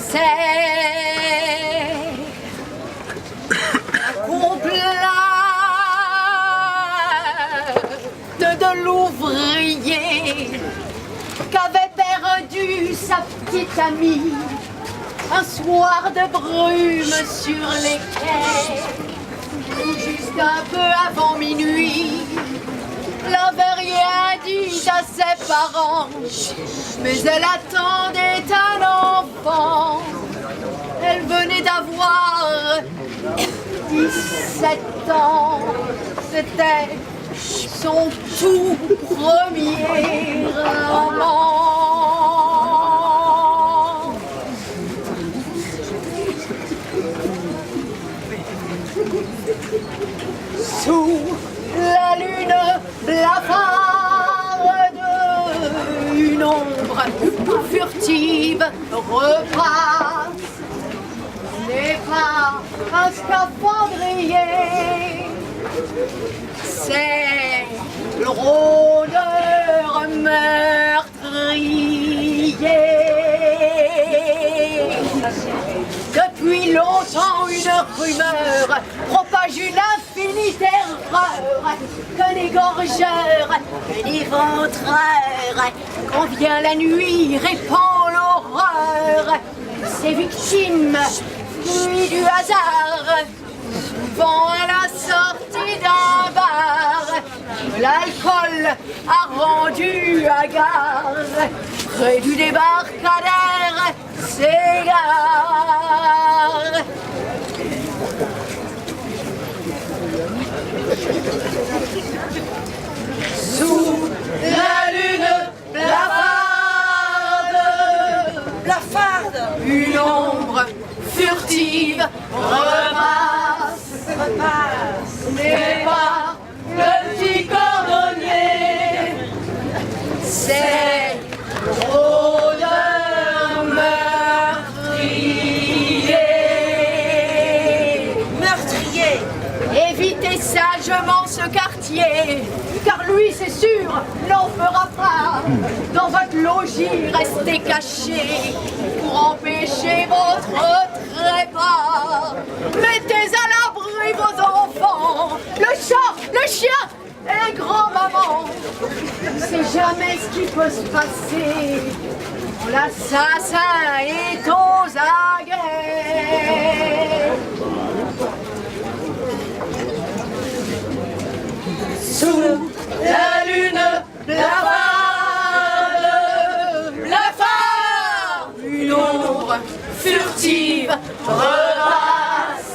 C'est la complainte de l'ouvrier qu'avait perdu sa petite amie un soir de brume sur les quais, juste un peu avant minuit. Elle n'avait rien dit à ses parents, mais elle attendait un enfant. Elle venait d'avoir 17 ans. C'était son tout premier amant. Sous la lune blafarde, une ombre furtive repasse. n'est pas un scaphandrier, c'est le rôdeur meurtrier. Depuis longtemps une rumeur propage une infinie terreur, qu'un égorgeur, un éventreur, quand vient la nuit répand l'horreur. Ses victimes, fruits du hasard, souvent à la sortie d'un bar, l'alcool a rendu hagard, près du débarcadère s'égare. Sous la lune blafarde, une ombre furtive repasse, n'est pas le petit cordonnier, c'est le rôdeur meurtrier. Évitez sagement ce quartier, car lui c'est sûr n'en fera pas. Dans votre logis restez cachés pour empêcher votre trépas. Mettez à l'abri vos enfants, le chat, le chien et grand-maman. C'est jamais ce qui peut se passer, l'assassin est aux aguets. Sous la lune blafarde, une ombre furtive repasse,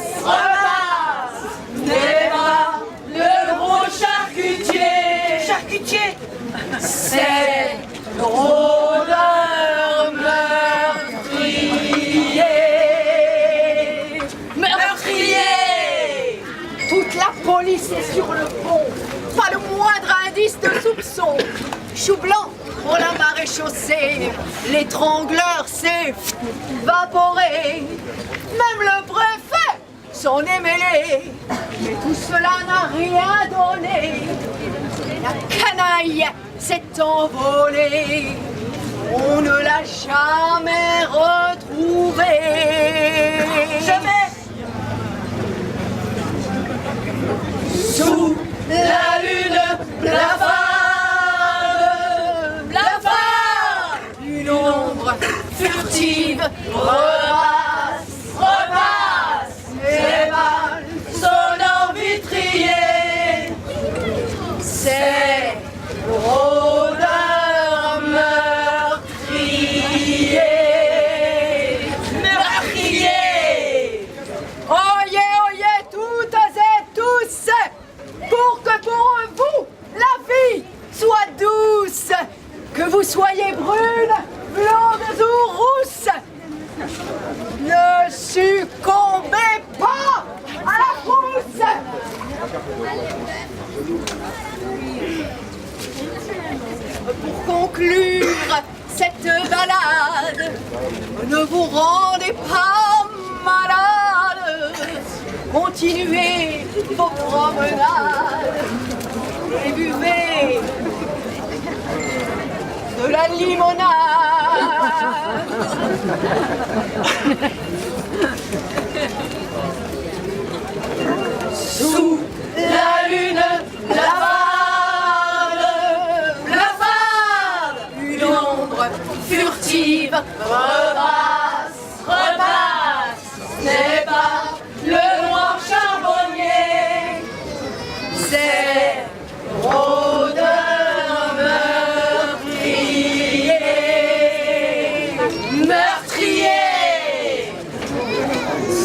n'est pas le gros charcutier, c'est le rôdeur meurtrier. Toute la police est sur le pont, pas le moindre indice de soupçon. Chou blanc pour la marée chaussée, l'étrangleur s'est évaporé. Même le préfet s'en est mêlé, mais tout cela n'a rien donné. La canaille s'est envolée, on ne l'a jamais retrouvée. Jamais. Sous la lune blafarde, une ombre furtive repasse, et mal son envitrier, c'est le rôdeur meurtrier. Oyez, oyez, toutes et tous, pour que pour eux promenade. Ne vous rendez pas malade. Continuez vos promenades et buvez de la limonade. Sous la lune, blafarde, une ombre furtive repasse, ce n'est pas le noir charbonnier, c'est rôdeur meurtrier,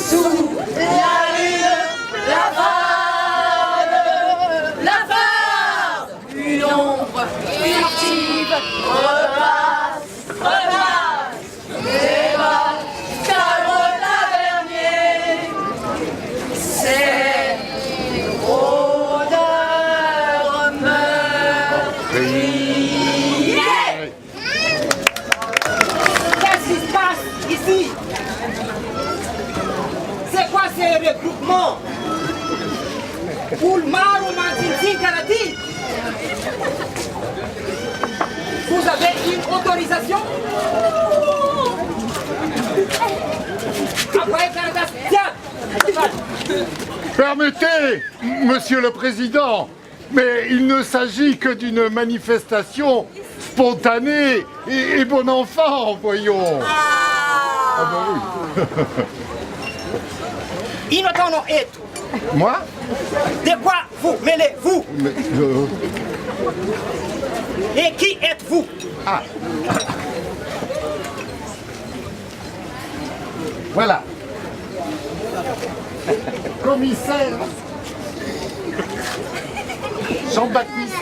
sous la lune, blafarde, une ombre furtive repasse, c'est pas Calme tavernier, c'est rôdeur meurtrier. Qu'est-ce qui se passe ici? C'est quoi ces regroupements? Oulmar ou Mantinti Kanati? Vous avez une autorisation? Après Karadas, tiens! Permettez, Monsieur le Président, mais il ne s'agit que d'une manifestation spontanée et bon enfant, voyons. Ah ben oui. Inotano et Moi de quoi vous mêlez-vous? Mais, Et qui êtes-vous? Ah. Voilà. Commissaire Jean-Baptiste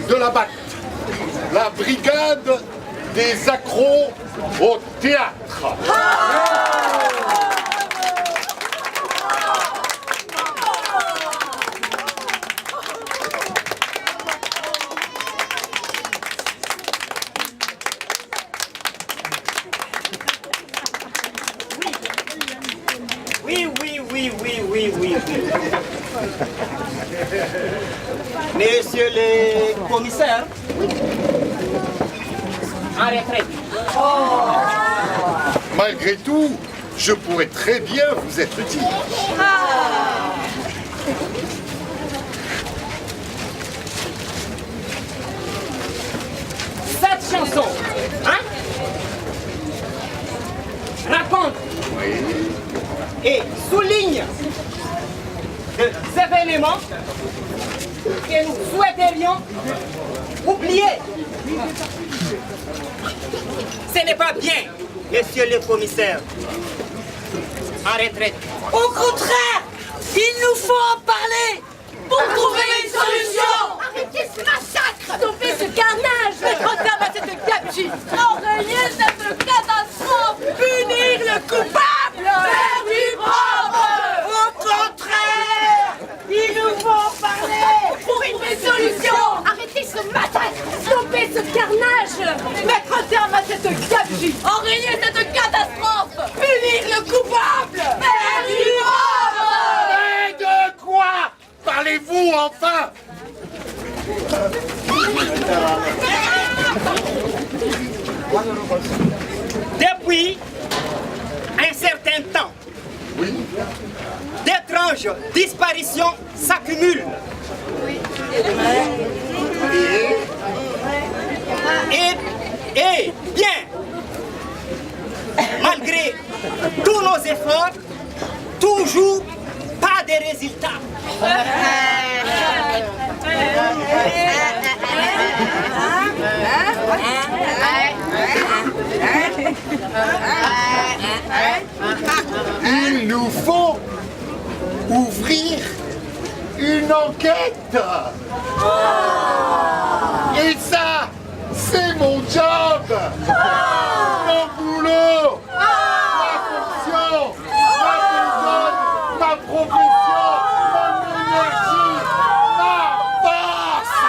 de la BAC, la brigade des accros au théâtre. Oui. Messieurs les commissaires, en retraite. Malgré tout, je pourrais très bien vous être utile. Cette chanson, hein, raconte et souligne des événements que nous souhaiterions oublier. Ce n'est pas bien, messieurs les commissaires, en retraite. Au contraire, il nous faut en parler pour trouver une solution. Arrêtez ce massacre, stopper ce carnage, mettre un terme à cette gabegie, enrayer cette catastrophe, punir le coupable, faire du propre. Au contraire, il nous faut en parler pour trouver une solution. Arrêtez ce massacre, stopper ce carnage, mettre un terme à cette gabegie, enrayer cette catastrophe, punir le coupable, faire du propre. Et de quoi parlez-vous enfin? Depuis un certain temps, Oui. d'étranges disparitions s'accumulent. Et bien, malgré tous nos efforts, toujours pas de résultats. Il nous faut ouvrir une enquête. Et ça, c'est mon job. Mon boulot. Ma fonction. Ma méthode. Ma profession. Mon énergie. Ma force.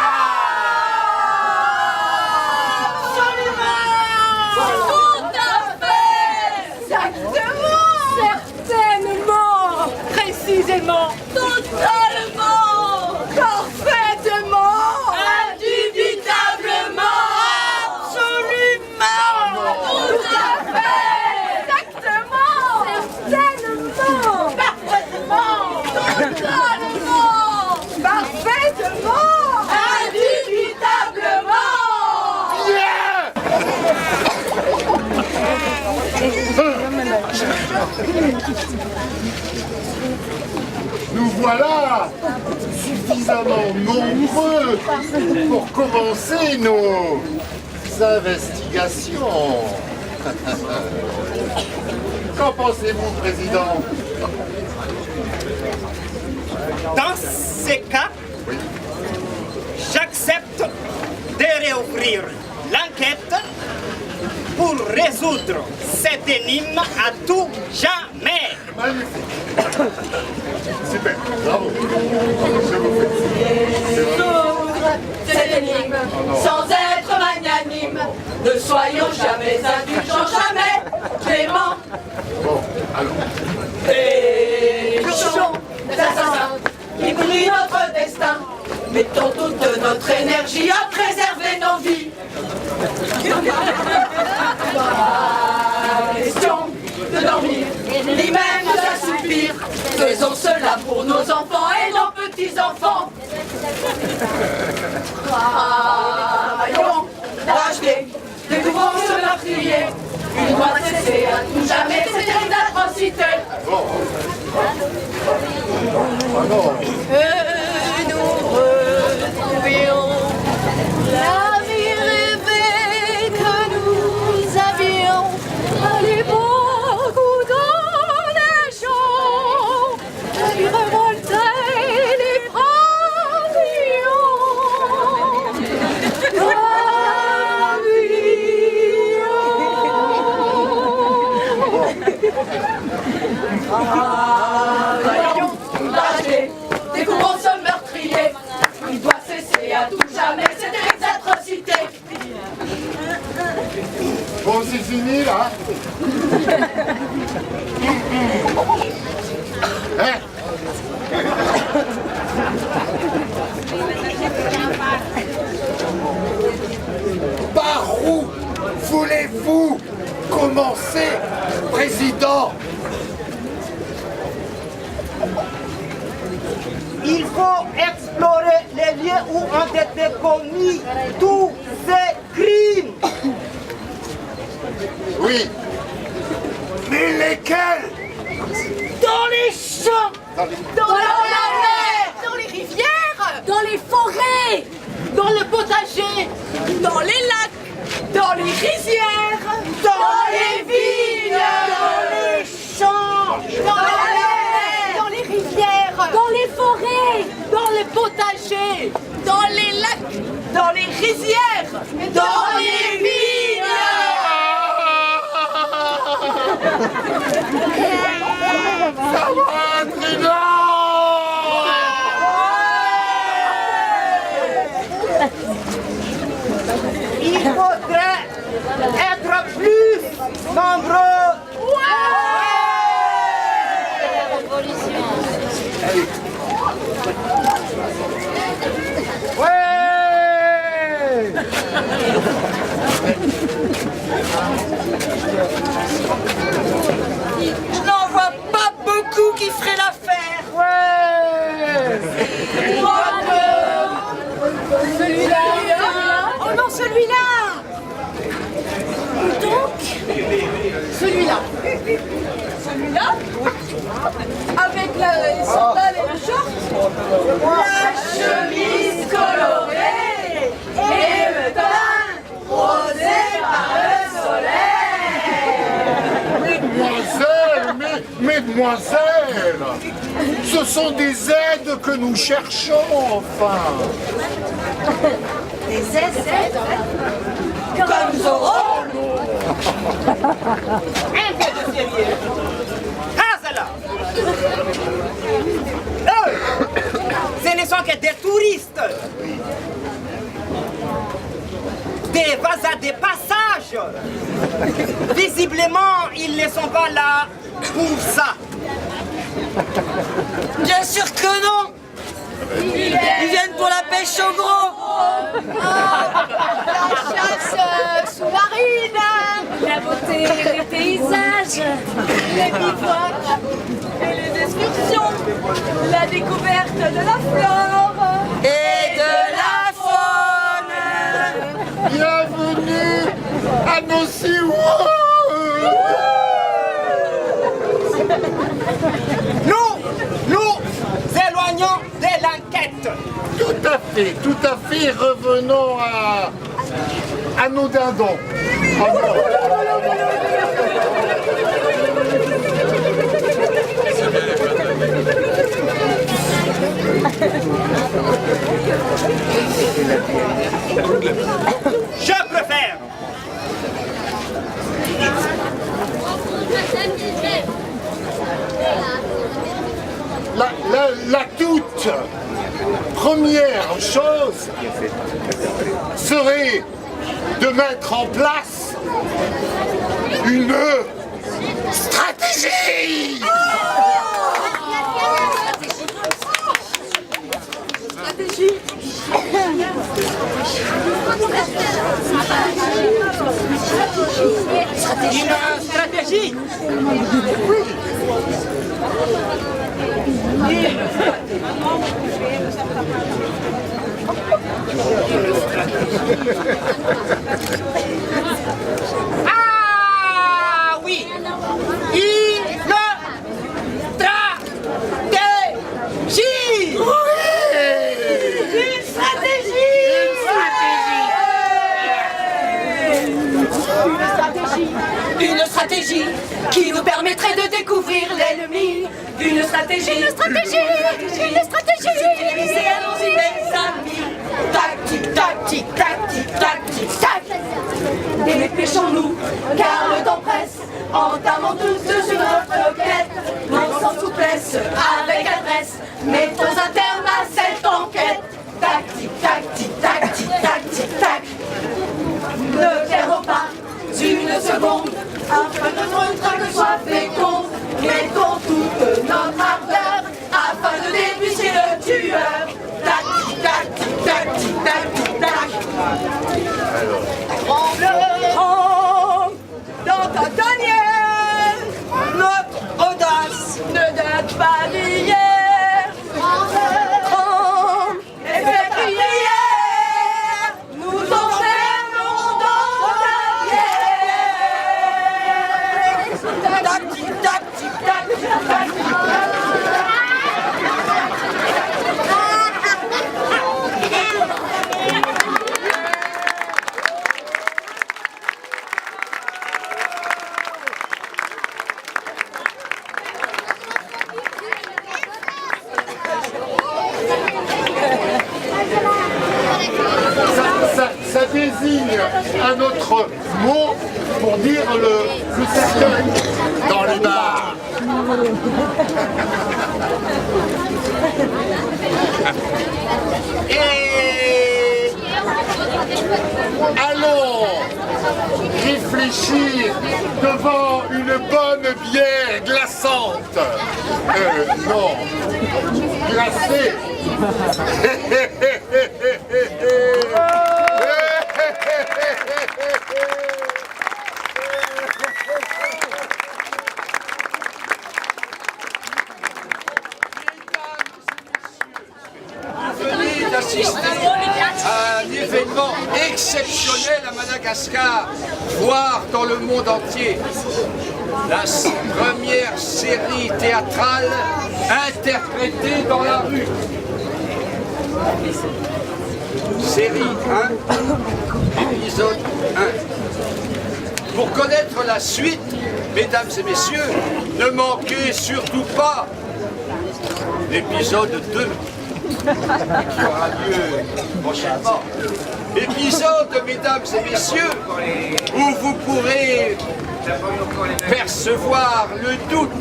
Nous voilà suffisamment nombreux pour commencer nos investigations. Qu'en pensez-vous, Président? Dans ces cas, j'accepte de réouvrir l'enquête pour résoudre cette énigme à tout jamais. Magnifique. Super. Bravo. Je vous félicite. Résoudre cette énigme sans être magnanime. Ne soyons jamais indulgents, jamais cléments. Bon, allons. Péchons d'assassins qui brûlent notre destin. Mettons toute notre énergie à préserver nos vies. Pas question de dormir, ni même d'assoupir. Faisons cela pour nos enfants et nos petits-enfants. Travaillons, racheter, découvrons ce meurtrier. Il doit cesser à tout jamais ces terribles atrocités. Bon. Ah non. Que nous retrouvions la vie rêvée que nous avions à l'époque où dans les champs la vie revoltait les pavillons. Découvrons ce meurtrier. Il doit cesser à tout jamais ces terribles atrocités. Bon, c'est fini, là. Hein? Par où voulez-vous commencer, Président? Il faut explorer les lieux où ont été commis tous ces crimes. Oui. Mais lesquels? Dans les champs, Dans la mer, dans les rivières, dans les forêts, dans le potager, dans les lacs, dans les rizières, dans les vignes, dans les champs, dans la mer, dans les rivières, dans les forêts, dans le potager, dans les lacs, dans les rizières, dans les vignes. Ça va, Président? il faudrait être plus nombreux. Je n'en vois pas beaucoup qui feraient l'affaire. Celui-là. Oh non, celui-là. Donc, celui-là. Celui-là. Avec les sandales et le short. La chemise colorée et le teint rosé par le soleil. Mesdemoiselles, ce sont des aides que nous cherchons, enfin. Des aides comme Zorro. Un peu de sérieux. Hazala. Eux, ce ne sont que des touristes. Des vasas de passage. Visiblement, ils ne sont pas là pour ça. Bien sûr que non. Ils viennent pour la pêche au gros. La chasse sous-marine. La beauté des paysages. Les bivouacs et les excursions. La découverte de la flore et de la faune. Bienvenue à nos Sioux. Nous éloignons de l'enquête. Tout à fait, tout à fait. Revenons à nos dindons. Oh non. Je préfère. La toute première chose serait de mettre en place une stratégie. Une stratégie. Ah oui, une stratégie. Une stratégie. Une stratégie qui nous permettrait de découvrir l'ennemi. Une stratégie, une stratégie, une stratégie. Utiliser allons-y mes amis. Tactique, tactique, tactique, tactique, tac. Dépêchons-nous, car le temps presse. Entamons tous sur notre quête. Non sans souplesse, avec adresse. Mettons un terme à cette enquête. Tactique, tactique, tactique, tactique, tac. Ne perdons pas une seconde, afin que notre traque soit féconde. Mettons toute notre ardeur, afin de débusquer le tueur. Tactique, tactique, tactique, tactique, tac. Tremble dans ta tanière, notre audace ne date pas d'hier. Tremble et fais prière, nous enfermons dans ta pierre. Tactique, tactique, tactique, tactique. Ça désigne un autre mot pour dire le cercueil dans les bars. Et allons réfléchir devant une bonne bière glaçante. Non, glacée. D'assister à un événement exceptionnel à Madagascar, voire dans le monde entier. La première série théâtrale interprétée dans la rue. Série 1, épisode 1. Pour connaître la suite, mesdames et messieurs, ne manquez surtout pas l'épisode 2. Qui aura lieu prochainement. Épisode, mesdames et messieurs, où vous pourrez percevoir le doute.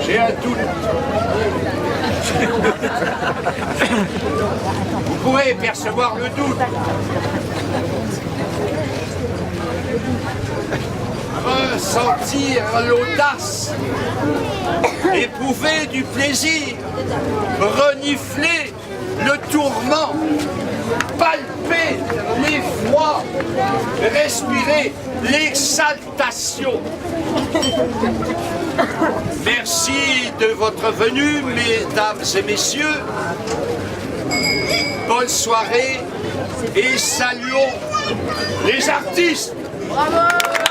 J'ai un doute. Vous pourrez percevoir le doute. Ressentir l'audace, éprouver du plaisir, renifler le tourment, palper l'effroi, respirer l'exaltation. Merci de votre venue, mesdames et messieurs. Bonne soirée et saluons les artistes. Bravo!